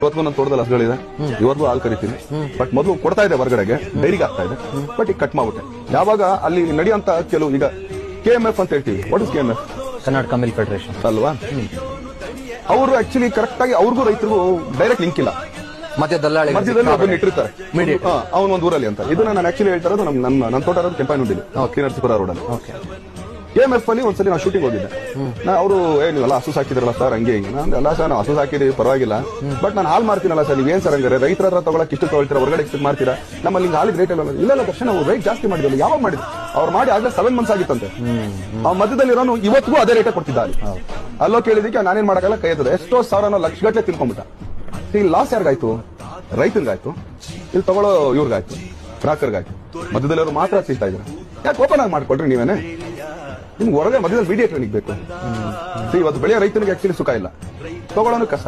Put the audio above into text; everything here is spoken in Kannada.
ಇವತ್ತು ನನ್ನ ತೋಟದಲ್ಲಿ ಹಸುಗಳಿದೆ, ಇವತ್ತು ಹಾಲು ಕರಿತೀನಿ. ಬಟ್ ಮೊದಲು ಕೊಡ್ತಾ ಇದೆ ಹೊರಗಡೆಗೆ, ಡೈರಿಗೆ ಆಗ್ತಾ ಇದೆ. ಬಟ್ ಈಗ ಕಟ್ ಮಾಡ್ಬಿಟ್ಟೆ. ಯಾವಾಗ ಅಲ್ಲಿ ನಡೆಯುವಂತ ಕೆಲವು ಈಗ KMF ಅಂತ ಹೇಳ್ತೀವಿ. What is KMF? Karnataka milk federation ಅಲ್ವಾ? ಅವರು ಆಕ್ಚುಲಿ ಕರೆಕ್ಟ್ ಆಗಿ ಅವ್ರಿಗೂ ರೈತರಿಗೂ ಡೈರೆಕ್ಟ್ ಲಿಂಕ್ ಇಲ್ಲ. ಮಧ್ಯದಲ್ಲಿ ಅದನ್ನ ಇಟ್ಟಿರ್ತಾರೆ ಅವನ ಒಂದು ಊರಲ್ಲಿ ಅಂತ. ಇದನ್ನ ನಾನು ಆಕ್ಚುಲಿ ಹೇಳ್ತಾ ಇರೋದು ನನ್ನ ತೋಟ ಇರೋದು ಕೆಂಪಾನುಂಡಿಲಿ, ನರಸೀಪುರ ರೋಡ್ ಅಲ್ಲಿ. KMF ಅಲ್ಲಿ ಒಂದ್ಸಲಿ ನಾನು ಶೂಟಿಂಗ್ ಹೋಗಿದ್ದೆ. ಅವರು ನೀವೆಲ್ಲ ಹಸು ಸಾಕಿದ್ರಲ್ಲ ಸರ್, ಹಂಗೆ ಹಿಂಗೆ. ಅಲ್ಲ ಸರ್, ನಾವು ಹಸು ಸಾಕಿದೀವಿ, ಪರವಾಗಿಲ್ಲ. ಬಟ್ ನಾನು ಹಾಲು ಮಾರ್ತೀನಲ್ಲ ಸರ್, ನೀವೇನ್ ಸರ್ ಹಂಗಾರೆ ರೈತರ ಹತ್ರ ತಗೊಳಕ್ ಇಷ್ಟು ತಗೊಳ್ತೀರಾ, ಹೊರಗಡೆ ಇಷ್ಟು ಮಾಡ್ತೀರಾ, ನಮ್ಮಲ್ಲಿ ಹಾಲಿಗೆ ರೇಟ್ ಇಲ್ಲ ದರ್ಶನ. ನಾವು ರೇಟ್ ಜಾಸ್ತಿ ಮಾಡಿದ್ವಿ. ಯಾವಾಗ ಮಾಡಿದ್ರು? ಅವ್ರು ಮಾಡಿ ಆಗ್ಲೇ 7 months ಆಗಿತ್ತಂತೆ. ಆ ಮಧ್ಯದಲ್ಲಿರೋನು ಇವತ್ತಿಗೂ ಅದೇ ರೇಟೇ ಕೊಡ್ತಿದ್ದ. ಅಲ್ಲೋ ಕೇಳಿದಕ್ಕೆ ನಾನೇನ್ ಮಾಡಕ್ಕಲ್ಲ, ಕೈ ಎತ್ತದೆ. ಎಷ್ಟೋ ಸಾವಿರ ಲಕ್ಷ ಗಟ್ಟಲೆ ತಿನ್ಕೊಂಡ್ಬಿಟ್ಟ. ಇಲ್ಲಿ ಲಾಸ್ ಯಾರಿಗಾಯ್ತು? ರೈತರಿಗಾಯ್ತು. ಇಲ್ಲಿ ತಗೊಳ್ಳೋ ಇವ್ರಿಗಾಯ್ತು, ಗ್ರಾಹಕರಿಗಾಯ್ತು. ಮಧ್ಯದಲ್ಲಿ ಅವರು ಮಾತ್ರ ತಿಂತಾ ಇದ್ದಾರೆ. ಯಾಕೆ ಓಪನ್ ಆಗಿ ಮಾಡ್ಕೊಡ್ರಿ ನೀವೇನೆ? ನಿಮ್ಗೆ ಹೊರಗೆ ಮಧ್ಯದಲ್ಲಿ ಮೀಡಿಯೇಟರ್ ಬೇಕು. ಇವತ್ತು ಬೆಳೆಯೋ ರೈತನಿಗೆ ಆಕ್ಚುಲಿ ಸುಖ ಇಲ್ಲ, ತಗೊಳ್ಳೋನು ಕಷ್ಟ.